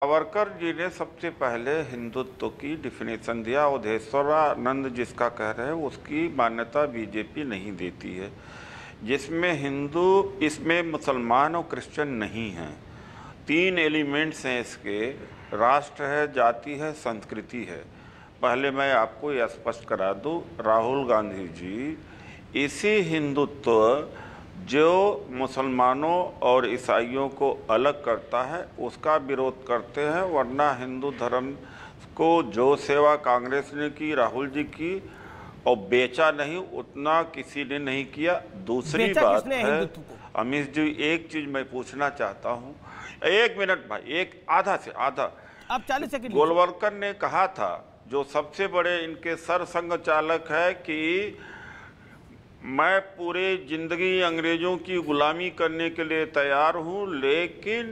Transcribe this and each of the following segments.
सावरकर जी ने सबसे पहले हिंदुत्व की डिफिनेशन दिया। अवधेश्वरानंद जिसका कह रहे हैं उसकी मान्यता बीजेपी नहीं देती है, जिसमें हिंदू, इसमें मुसलमान और क्रिश्चियन नहीं हैं। 3 एलिमेंट्स हैं इसके, राष्ट्र है, जाति है, संस्कृति है। पहले मैं आपको यह स्पष्ट करा दूं, राहुल गांधी जी इसी हिंदुत्व जो मुसलमानों और ईसाइयों को अलग करता है उसका विरोध करते हैं, वरना हिंदू धर्म को जो सेवा कांग्रेस ने की, राहुल जी की, और बेचा नहीं, उतना किसी ने नहीं किया। दूसरी बात है अमित जी, एक चीज मैं पूछना चाहता हूँ, 1 मिनट भाई, एक आधा से आधा, आप 40 सेकंड। गोलवलकर ने कहा था, जो सबसे बड़े इनके सरसंघ चालक है, कि मैं पूरी जिंदगी अंग्रेजों की गुलामी करने के लिए तैयार हूं, लेकिन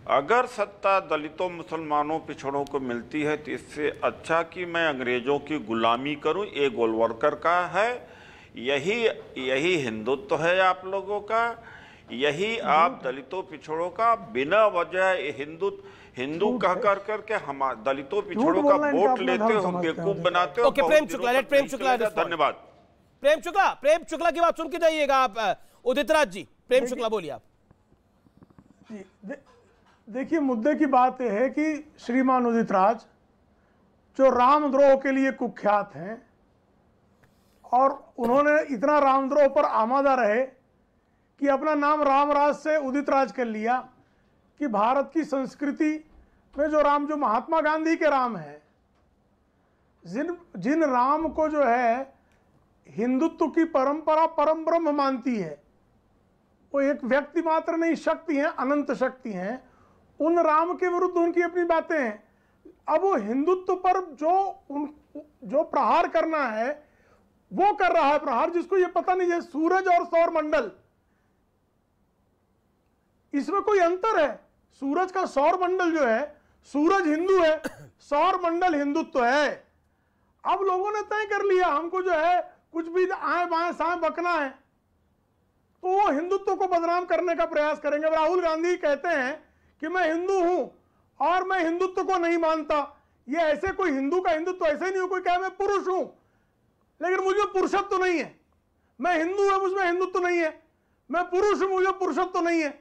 अगर सत्ता दलितों, मुसलमानों, पिछड़ों को मिलती है तो इससे अच्छा कि मैं अंग्रेजों की गुलामी करूं। ये गोलवलकर का है। यही हिंदुत्व है आप लोगों का, यही आप दलितों, पिछड़ों का बिना वजह हिंदू कह करके हम दलितों, पिछड़ों का वोट लेते हो, बेवकूफ बनाते हो। प्रेम शुक्ला, धन्यवाद। प्रेम शुक्ला की बात सुन के जाइएगा आप। उदित राज जी, प्रेम शुक्ला बोलिए आप। देखिए, मुद्दे की बात यह है कि श्रीमान उदित राज जो रामद्रोह के लिए कुख्यात हैं, और उन्होंने इतना रामद्रोह पर आमादा रहे कि अपना नाम रामराज से उदित राज कर लिया, कि भारत की संस्कृति में जो महात्मा गांधी के राम है, जिन राम को जो है हिंदुत्व की परंपरा परम ब्रह्म मानती है, वो एक व्यक्ति मात्र नहीं, शक्ति है, अनंत शक्ति है, उन राम के विरुद्ध उनकी अपनी बातें हैं। अब वो हिंदुत्व पर जो प्रहार करना है वो कर रहा है प्रहार, जिसको ये पता नहीं है सूरज और सौर मंडल, इसमें कोई अंतर है। सूरज का सौर मंडल जो है, सूरज हिंदू है, सौर मंडल हिंदुत्व है। अब लोगों ने तय कर लिया हमको जो है कुछ भी आए बाएं साए बकना है, तो वो हिंदुत्व को बदनाम करने का प्रयास करेंगे। राहुल गांधी कहते हैं कि मैं हिंदू हूं और मैं हिंदुत्व को नहीं मानता। ये ऐसे कोई हिंदू का हिंदुत्व ऐसे नहीं हो, कोई कहे मैं पुरुष हूं लेकिन मुझे पुरुषत्व तो नहीं है, मैं हिंदू है मुझमें हिंदुत्व नहीं है, मैं पुरुष हूं मुझे पुरुषत्व तो नहीं है।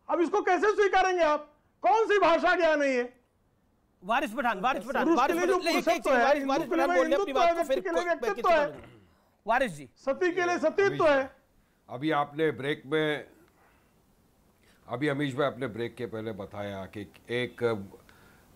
अब इसको कैसे स्वीकारेंगे आप? कौन सी भाषा ज्ञान है ये? वारिस पठान वारिस जी, सती के लिए सतीत्व है। अभी आपने ब्रेक में, अभी अमीश भाई आपने ब्रेक के पहले बताया कि एक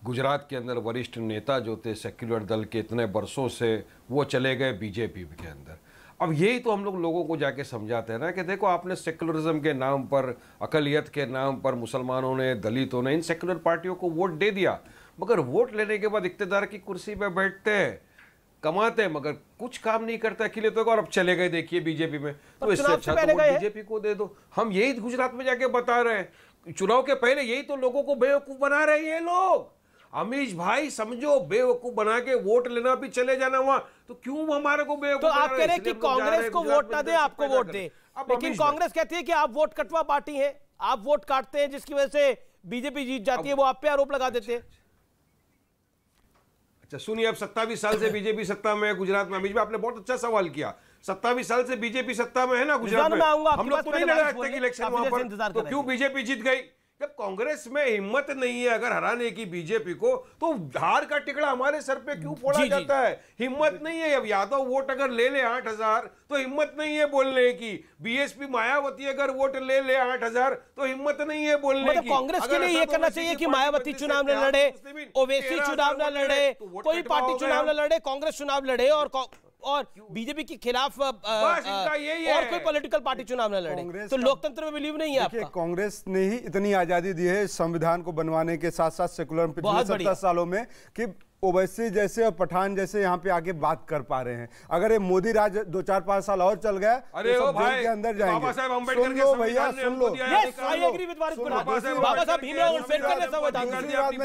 गुजरात के अंदर वरिष्ठ नेता जो थे सेक्युलर दल के, इतने बरसों से वो चले गए बीजेपी के अंदर। अब यही तो हम लोगों को जाके समझाते हैं ना कि देखो, आपने सेक्युलरिज्म के नाम पर, अकलियत के नाम पर मुसलमानों ने, दलितों ने इन सेक्युलर पार्टियों को वोट दे दिया, मगर वोट लेने के बाद इख्तियार की कुर्सी पे बैठते हैं, कमाते हैं, मगर कुछ काम नहीं करता अखिलेश तो। और अब चले गए देखिए बीजेपी में, तो इससे अच्छा तो बीजेपी को दे दो। हम यही गुजरात में जाके बता रहे हैं, चुनाव के पहले यही तो लोगों को बेवकूफ बना रहे हैं ये लोग। अमीश भाई समझो, बेवकूफ बना के वोट लेना, भी चले जाना वहां, तो क्यों हमारे को बेवकूफ? तो आप कह रहे हैं कि कांग्रेस को वोट ना दे, आपको वोट दे, लेकिन कांग्रेस कहती है कि आप वोट कटवा पार्टी है, आप वोट काटते हैं, जिसकी वजह से बीजेपी जीत जाती है, वो आप पे आरोप लगा देते हैं। अच्छा सुनिए, अब 27 साल से बीजेपी सत्ता में है गुजरात में। अमीश भाई आपने बहुत अच्छा सवाल किया, 27 साल से बीजेपी सत्ता में है ना गुजरात में, हम लोग तो नहीं लड़ा सकते इलेक्शन वहां पर, तो क्यों बीजेपी जीत गई? जब कांग्रेस में हिम्मत नहीं है अगर हराने की बीजेपी को, तो हार का टिकड़ा हमारे सर पे क्यों फोड़ा जाता है? हिम्मत नहीं है। अब यादव वोट अगर ले ले 8000 तो हिम्मत नहीं है बोलने की, बीएसपी मायावती अगर वोट ले ले 8000 तो हिम्मत नहीं है बोलने की। कांग्रेस के लिए ये करना चाहिए कि मायावती चुनाव न लड़े, ओवैसी चुनाव न लड़े, कोई पार्टी चुनाव न लड़े, कांग्रेस चुनाव लड़े, और बीजेपी के खिलाफ और कोई पॉलिटिकल पार्टी चुनाव न लड़े। तो लोकतंत्र में बिलीव नहीं है आपका? कांग्रेस ने ही इतनी आजादी दी है संविधान को बनवाने के साथ साथ सेकुलर पिछले 70 सालों में, कि ओवैसी जैसे और पठान जैसे यहाँ पे आके बात कर पा रहे हैं। अगर ये मोदी राज 2-4-5 साल और चल गया, अरे तो जेल के अंदर जाएंगे। सुन लो भैया, सुन लो। बाबा साहब भीमराव अम्बेडकर ने संविधान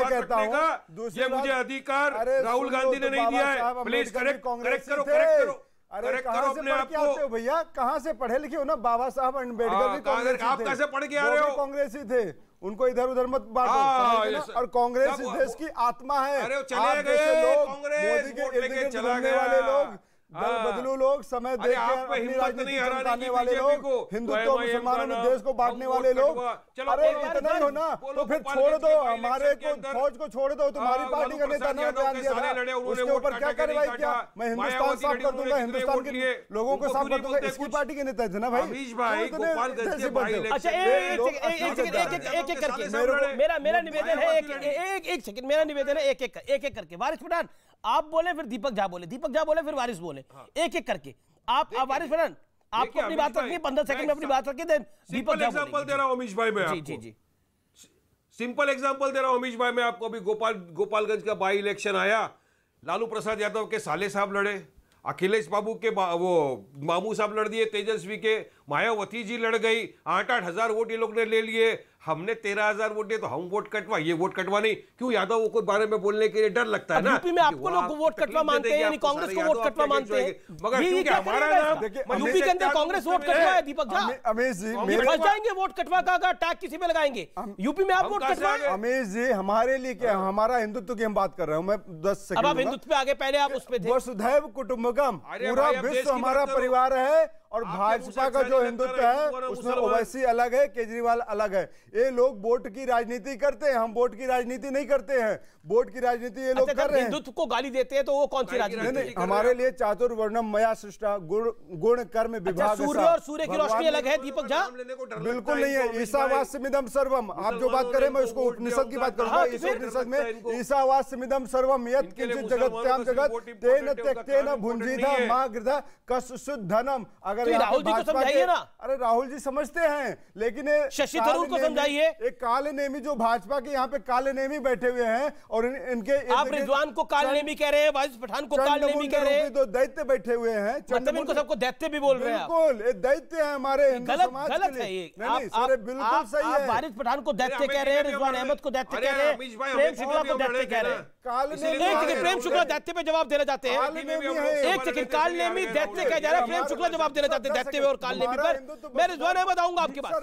कहता हूँ, ये मुझे अधिकार राहुल गांधी ने नहीं दिया है, प्लीज करेक्ट करो। अरे कहाँ से पढ़ के आते हो भैया, कहाँ से पढ़े लिखे हो ना? बाबा साहब अम्बेडकर भी कांग्रेसी थे, आप कैसे पढ़ के आ रहे हो? कांग्रेसी थे, उनको इधर उधर मत बांटो। और कांग्रेस इस देश की आत्मा है। अरे चले गए कांग्रेस, मोदी के इर्द गिर्द घूमने वाले लोग, दल बदलू लोग, समय देख के अपनी राजनीति चमकाने वाले लोग, हिंदुत्व मुसलमानों में देश को बांटने वाले लोग। अरे इतना ही हो ना तो फिर छोड़ दो, हमारे को फौज को छोड़ दो। तुम्हारी पार्टी का नेता ने बयान दिया था, उसके ऊपर क्या कार्रवाई किया? मैं हिंदुस्तान साफ कर दूंगा, हिंदुस्तान के लोगों को साफ कर दूंगा। इसकी पार्टी के नेता थे ना भाई। अच्छा एक एक करके मेरा निवेदन है, एक सेकंड, मेरा निवेदन है एक एक करके। वारिस पठान आप बोले, फिर दीपक झा बोले, दीपक झा बोले, फिर वारिस बोले, एक एक करके। आप वारिस पठान आपको अपनी बात रखनी है, 15 सेकंड में अपनी बात रखिए, देन दीपक झा। एग्जांपल दे रहा हूं अमीश भाई, मैं जी जी सिंपल एग्जांपल दे रहा हूं अमीश भाई, मैं आपको अभी गोपालगंज का बाई इलेक्शन आया, लालू प्रसाद यादव के साले साहब लड़े, अखिलेश बाबू के वो मामू साहब लड़ दिए, तेजस्वी के मायावती जी लड़ गई, 8-8 हजार वोट ये लोग ने ले लिए, हमने 13,000 वोट दिए, तो हम वोट कटवा, ये वोट कटवा नहीं। क्यों यादव को बारे में बोलने के लिए डर लगता है ना? यूपी में आपको लोग वोट कटवा मानते हैं, यानी कांग्रेस को वोट कटवा मानते हैं, मगर क्योंकि हमारा नाम यूपी के अंदर कांग्रेस वोट कटवा है। दीपक झा अमीश जी फंस जाएंगे वोट कटवा का टैग किसी पे लगाएंगे। यूपी में आप वोट कटवा। अमीश जी हमारे लिए क्या, हमारा हिंदुत्व की हम बात कर रहे हूँ, मैं 10 सेकंड। अब आप हिंदुत्व पे आगे, पहले आप उस पे थे। वसुधैव कुटुंबकम, पूरा विश्व हमारा परिवार है। और भाजपा का जो हिंदुत्व है उसमें ओवैसी अलग है, केजरीवाल अलग है। ये लोग वोट की राजनीति करते हैं, हम वोट की राजनीति नहीं करते हैं। वोट की राजनीति ये लोग कर रहे हैं। हिंदुत्व को गाली देते हैं तो वो कौन सी राजनीति? नहीं, हमारे लिए चातुर्वर्णम मया सृष्टा, गुण कर्म विभाग। सूर्य और सूर्य की रोशनी अलग है दीपक झा? बिल्कुल नहीं है। ईसावास्यमिदं सर्वम, आप जो बात करें मैं उसको उपनिषद की बात करूंगा। इस उपनिषद में ईसावास्यमिदं सर्वम यत् किंचित् जगत्याम जगत तेन त्यक्तेन भुंजीता मा गृधा कस्य धनम। अगर राहुल जी को समझाइए ना। अरे राहुल जी समझते हैं, लेकिन शशि थरूर को समझाइए। एक काले नेमी जो भाजपा के यहाँ पे काले नेमी बैठे हुए हैं, और इनके आप रिजवान को काले नेमी कह रहे हैं, वारिस पठान को काले नेमी कह रहे हैं, तो दैत्य बैठे हुए हैं। मतलब इनको सबको दैत्य भी बोल रहे हैं। बिल्कुल, ये दैत्य है हमारे हिंदू समाज के लिए। गलत है ये। बिल्कुल सही है। वारिस पठान को दैत्य कह रहे हैं, रिजवान अहमद को दैत्य कह रहे हैं, प्रेम शुक्ला को दैत्य कह रहे हैं। एक सेकंड, प्रेम शुक्ला दैत्य पे जवाब देना चाहते हैं। एक सेकंड, काले नेमी दैत्य कह जा रहा है, प्रेम शुक्ला जवाब देना चाहते हैं दैत्य और काले नेमी पर। मैं रिजवान अहमद आऊंगा आपके पास।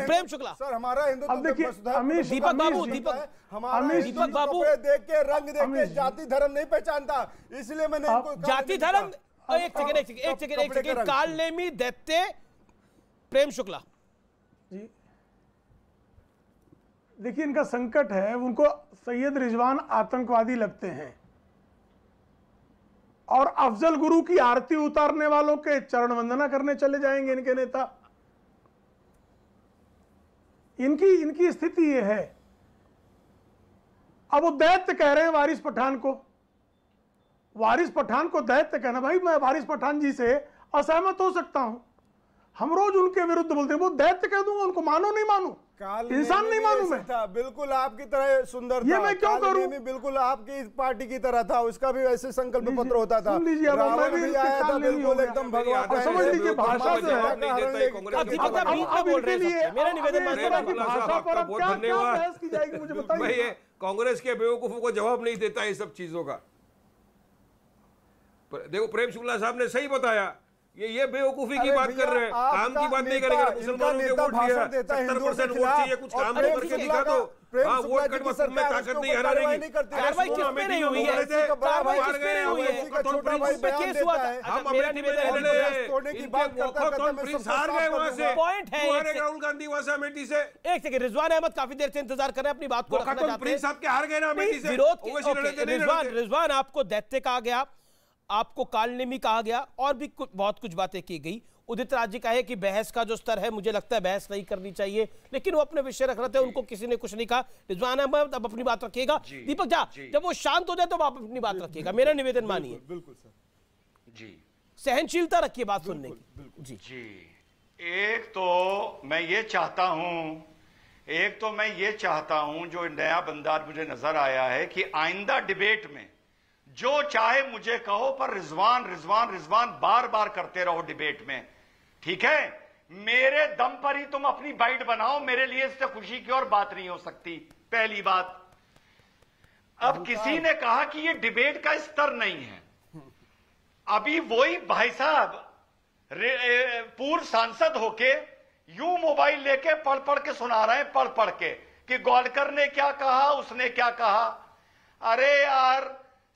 प्रेम शुक्ला सर, हमारा हिंदुत्व। अब देखिए अमीश, दीपक बाबू दीपक बाबू देख के, रंग देख के जाति धर्म नहीं पहचानता, इसलिए मैंने जाति धर्म। एक सेकंड, काल नेमी दैत्य प्रेम शुक्ला जी। देखिए इनका संकट है, उनको सैयद रिजवान आतंकवादी लगते हैं, और अफजल गुरु की आरती उतारने वालों के चरण वंदना करने चले जाएंगे इनके नेता। इनकी स्थिति ये है। अब वो दैत्य कह रहे हैं वारिस पठान को। वारिस पठान को दैत्य कहना, भाई मैं वारिस पठान जी से असहमत हो सकता हूं, हम रोज उनके विरुद्ध बोलते हैं, वो दैत्य कह दूंगा उनको, मानो नहीं मानो, इंसान नहीं मानू मैं। था बिल्कुल आपकी तरह सुंदर था, ये मैं क्यों करूं? बिल्कुल आपकी पार्टी की तरह था, उसका भी वैसे संकल्प पत्र होता था। सुन लीजिए, रावण भी आया था, बिल्कुल एकदम भगवान। समझ लीजिए भाषा से मेरा निवेदन भाषा पर अब क्या बहस की जाएगी, मुझे बताइए। कांग्रेस के बेवकूफों को जवाब नहीं देता है सब चीजों का। देखो प्रेम शुक्ला साहब ने सही बताया, ये बेवकूफी की बात कर रहे हैं, काम की बात नहीं करेंगे। मुसलमानों के वोट दिया, 70% वोट चाहिए, कुछ काम नहीं करके दिखा तो हाँ वोट कटवा, में ताकत नहीं, हरा नहीं। कार्रवाई किस पे नहीं हुई है? कार्रवाई किस पे नहीं हुई है? उस पे केस हुआ था। मेरा निवेदन हार गए वहां से। पॉइंट है राहुल गांधी वहां से अमेठी से। एक सेकंड, रिजवान अहमद काफी देर से इंतजार कर रहे हैं, अपनी बात को रखना चाहते हैं। साहब के हार गए ना अमेठी से। विरोध रिजवान आपको दैत्य कहा गया, आपको कालनेमी कहा गया, और भी बहुत कुछ बातें की गई। उदित राज जी कहे कि बहस का जो स्तर है, मुझे लगता है बहस नहीं करनी चाहिए, लेकिन वो अपने विषय रख रहे थे, उनको किसी ने कुछ नहीं कहा। रिजवान अहमद अब अपनी बात रखिएगा। दीपक झा जब वो शांत हो जाए तो आप अपनी बात रखिएगा, मेरा निवेदन मानिए। बिल्कुल सर जी, सहनशीलता रखिए बात सुनने की। जी जी, एक तो मैं ये चाहता हूं जो नया बंदा मुझे नजर आया है कि आइंदा डिबेट में जो चाहे मुझे कहो, पर रिजवान रिजवान रिजवान बार बार करते रहो डिबेट में, ठीक है? मेरे दम पर ही तुम अपनी बाइट बनाओ, मेरे लिए इससे खुशी की और बात नहीं हो सकती। पहली बात। अब किसी ने कहा कि ये डिबेट का स्तर नहीं है, अभी वही भाई साहब पूर्व सांसद होके यूं मोबाइल लेके पढ़ पढ़ के सुना रहे हैं, पढ़ पढ़ के कि गोलकर ने क्या कहा, उसने क्या कहा। अरे यार,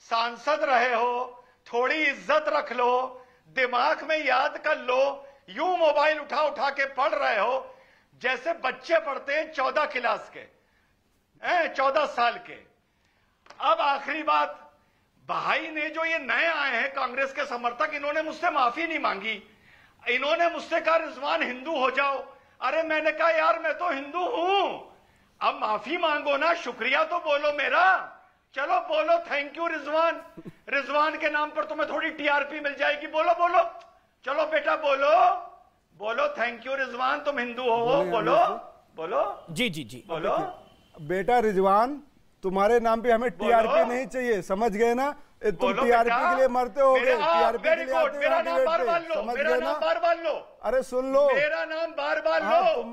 सांसद रहे हो, थोड़ी इज्जत रख लो, दिमाग में याद कर लो। यूं मोबाइल उठा उठा के पढ़ रहे हो जैसे बच्चे पढ़ते हैं 14 क्लास के, 14 साल के। अब आखिरी बात, भाई ने जो ये नए आए हैं कांग्रेस के समर्थक, इन्होंने मुझसे माफी नहीं मांगी। इन्होंने मुझसे कहा रिजवान हिंदू हो जाओ। अरे मैंने कहा यार मैं तो हिंदू हूं, अब माफी मांगो ना, शुक्रिया तो बोलो मेरा। चलो बोलो थैंक यू रिजवान, रिजवान के नाम पर तुम्हें थोड़ी टीआरपी मिल जाएगी। बोलो बोलो, चलो बेटा बोलो बोलो थैंक यू रिजवान, तुम हिंदू हो, बोलो बोलो। जी जी जी बोलो बेटा रिजवान, तुम्हारे नाम पे हमें टीआरपी नहीं चाहिए, समझ गए ना? तुम टीआरपी के लिए मरते हो, टीआरपी के लिए आते हो, मेरा नाम बार बार लो, समझ मेरा गए नाम ना? बार बार लो। अरे सुन लो, मेरा नाम बार बार लो,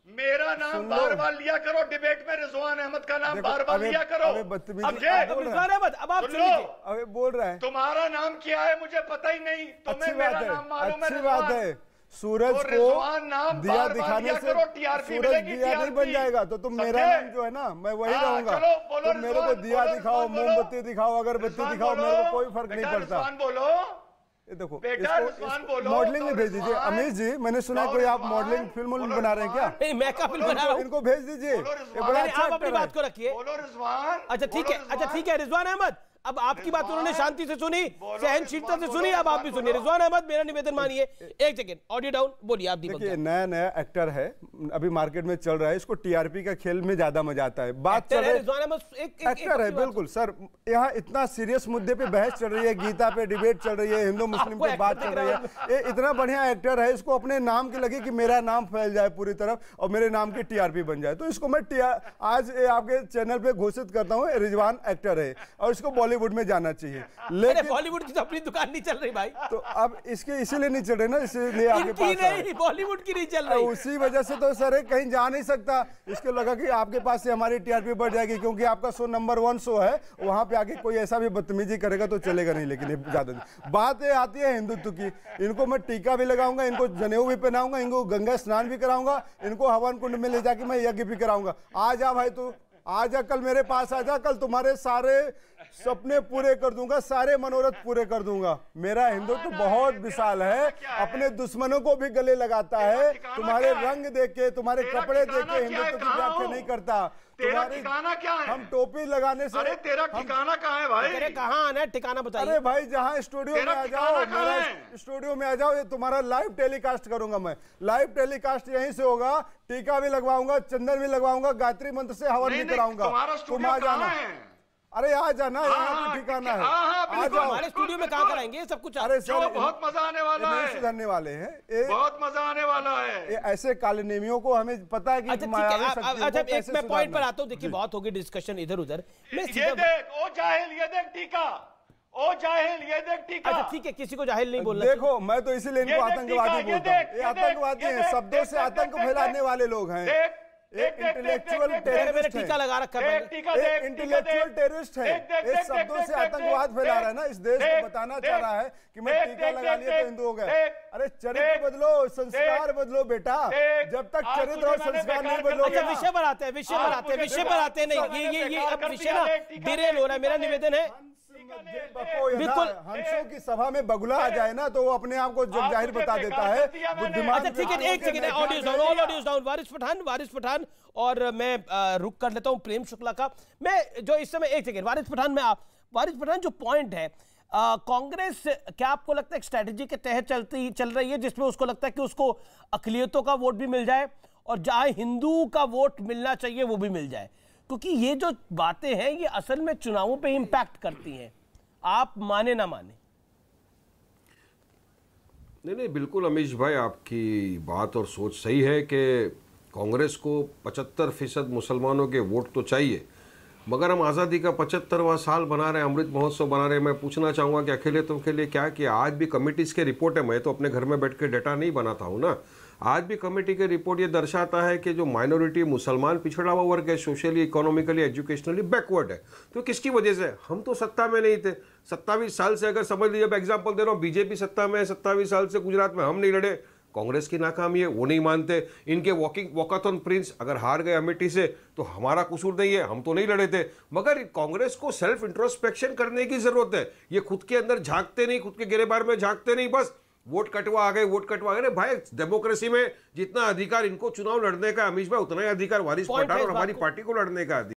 मेरा नाम बार बार लिया करो। डिबेट में रिजवान अहमद का नाम बार बार लिया करो। रिजवान अहमद, अब आप सुन लीजिए। अबे बोल रहा है, तुम्हारा नाम क्या है मुझे पता ही नहीं, तुम्हें मेरा नाम मालूम है। अच्छी बात है, सूरज को दिया दिखाने से सूरज दिया नहीं बन जाएगा, तो तुम मेरा नाम जो है ना, मैं वही रहूंगा। तुम मेरे को दिया दिखाओ, मोमबत्ती दिखाओ, अगरबत्ती दिखाओ, मेरे को कोई फर्क नहीं पड़ता। बोलो, ये देखो, इसको मॉडलिंग में भेज दीजिए। अमीश जी, मैंने सुना कोई आप मॉडलिंग फिल्म बना रहे हैं क्या? नहीं, मैं क्या फिल्म बना रहा हूं? इनको भेज दीजिए, ये बड़ा अच्छा आप अपनी बात को रखिए। बोलो रिजवान। अच्छा ठीक है, अच्छा ठीक है रिजवान अहमद, अब आपकी बात उन्होंने शांति से सुनी, सहनशीलता से सुनी, अब आप भी सुनिए। रिजवान अहमद, मेरा निवेदन मानिए, एक सेकंड ऑडियो डाउन, बोलिए आप। देखिए, नया नया एक्टर है, अभी मार्केट में चल रहा है, इसको टीआरपी का खेल में ज्यादा मजा आता है। बात चल रही है, एक्टर है बिल्कुल सर। यहाँ इतना सीरियस मुद्दे पे बहस चल रही है, गीता पे डिबेट चल रही है, हिंदू मुस्लिम पे बात चल रही है। ये इतना बढ़िया एक्टर है, इसको अपने नाम की लगे कि मेरा नाम फैल जाए पूरी तरफ और मेरे नाम की टीआरपी बन जाए, तो इसको मैं आज आपके चैनल पे घोषित करता हूँ, रिजवान एक्टर है और इसको बॉलीवुड में जाना चाहिए। लेकिन बॉलीवुड की तो अपनी दुकान नहीं चल रही भाई, तो अब इसके इसीलिए नहीं चल रहे ना, इसीलिए आपके पास नहीं, बॉलीवुड की नहीं चल रही, उसी वजह से तो सर कहीं जा नहीं सकता। इसको लगा कि आपके पास से हमारी टीआरपी बढ़ जाएगी, क्योंकि आपका शो नंबर 1 शो है, वहां पे आके कोई ऐसा भी बदतमीजी करेगा तो चलेगा नहीं। लेकिन ज्यादा नहीं, बात ये आती है हिंदुत्व की। इनको मैं टीका भी लगाऊंगा, इनको जनेऊ भी पहनाऊंगा, इनको गंगा स्नान भी कराऊंगा, इनको हवन कुंड में ले जाके मैं यज्ञ भी कराऊंगा। आ जा भाई, तू आ जा, कल मेरे पास आ जा, कल तुम्हारे सारे सपने पूरे कर दूंगा, सारे मनोरथ पूरे कर दूंगा। मेरा हिंदुत्व बहुत विशाल है, अपने दुश्मनों को भी गले लगाता है। तुम्हारे रंग देख के, तुम्हारे कपड़े देख के हिंदुत्व की व्याख्या नहीं करता। तेरा ठिकाना क्या है? हम टोपी लगाने से, अरे तेरा ठिकाना कहाँ है भाई? तेरे कहाँ आना है, ठिकाना बताइए। अरे भाई, जहाँ स्टूडियो में आ जाओ, मेरा स्टूडियो में आ जाओ, ये तुम्हारा लाइव टेलीकास्ट करूंगा मैं। लाइव टेलीकास्ट यहीं से होगा, टीका भी लगवाऊंगा, चंदन भी लगवाऊंगा, गायत्री मंत्र से हवन भी कराऊंगा। तुम आ जाना, अरे आ जाना, यहाँ पे ठिकाना है, आ जाओ। हमारे स्टूडियो में कहाँ कराएंगे सब कुछ? अरे सर, बहुत मजा आने वाला है, सुधरने वाले हैं, बहुत मजा आने वाला है। ऐसे काले नेमियों को हमें पता है कि अच्छा एक मैं पॉइंट पर आता हूँ। देखिए, बहुत होगी डिस्कशन इधर उधर। ये देख ओ जाहिल, ये देख टीका, ओ जाहिल, ये देख टीका। अच्छा ठीक है, किसी को जाहिल नहीं बोलना। देखो, मैं तो इसीलिए इनको आतंकवादी बोलता हूँ। ये आतंकवादी हैं, शब्दों से आतंक फैलाने वाले लोग हैं। एक इंटेलेक्चुअल टेररिस्ट है, टीका लगा रखा है, एक इंटेलेक्चुअल टेररिस्ट है, एक शब्दों से आतंकवाद फैला रहा है ना, इस देश को बताना चाह रहा है कि मैं टीका लगा लिया तो हिंदू हो गया। अरे चरित्र बदलो, संस्कार बदलो बेटा, जब तक चरित्र और संस्कार नहीं बदलोगे। विषय पर आते हैं, विषय पर आते हैं, विषय पर आते नहीं। ये अब विषय ना डिरेल हो रहा है। मेरा निवेदन है, बिल्कुल हंसों की सभा में बगुला आ जाए ना, तो वो अपने आप को जग जाहिर बता देता है, बुद्धिमान। अच्छा ठीक है, एक second, audio down, all audio down. Waris Pathan और मैं रुक कर लेता हूं प्रेम शुक्ला का। मैं जो इस समय, एक सेकंड, वारिस पठान जो पॉइंट है, कांग्रेस क्या आपको लगता है एक स्ट्रेटेजी के तहत चल रही है, जिसमें उसको लगता है कि उसको अकलियतों का वोट भी मिल जाए और जहां हिंदू का वोट मिलना चाहिए वो भी मिल जाए? क्योंकि ये जो बातें हैं ये असल में चुनावों पे इंपैक्ट करती हैं, आप माने ना माने। नहीं, बिल्कुल अमीश भाई, आपकी बात और सोच सही है कि कांग्रेस को 75% मुसलमानों के वोट तो चाहिए, मगर हम आज़ादी का 75वां साल बना रहे हैं, अमृत महोत्सव बना रहे हैं। मैं पूछना चाहूँगा कि अकेले तुम के लिए क्या कि आज भी कमिटीज़ के रिपोर्ट है, मैं तो अपने घर में बैठ के डेटा नहीं बनाता हूँ ना, आज भी कमेटी की रिपोर्ट ये दर्शाता है कि जो माइनॉरिटी मुसलमान पिछड़ा हुआ वर्ग है, सोशली, इकोनॉमिकली, एजुकेशनली बैकवर्ड है। तो किसकी वजह से? हम तो सत्ता में नहीं थे 27 साल से। अगर समझ लीजिए, एग्जाम्पल दे रहा हूँ, बीजेपी सत्ता में 27 साल से गुजरात में, हम नहीं लड़े। कांग्रेस की नाकामी है, वो नहीं मानते। इनके वॉकाथन प्रिंस अगर हार गए अमेठी से तो हमारा कसूर नहीं है, हम तो नहीं लड़े थे। मगर कांग्रेस को सेल्फ इंट्रोस्पेक्शन करने की जरूरत है। ये खुद के अंदर झांकते नहीं, खुद के गिरेबार में झांकते नहीं, बस वोट कटवा आ गए, वोट कटवा आ गए। भाई डेमोक्रेसी में जितना अधिकार इनको चुनाव लड़ने का अमीश भाई, उतना ही अधिकार वारिस पठान और हमारी पार्टी को लड़ने का अधिकार।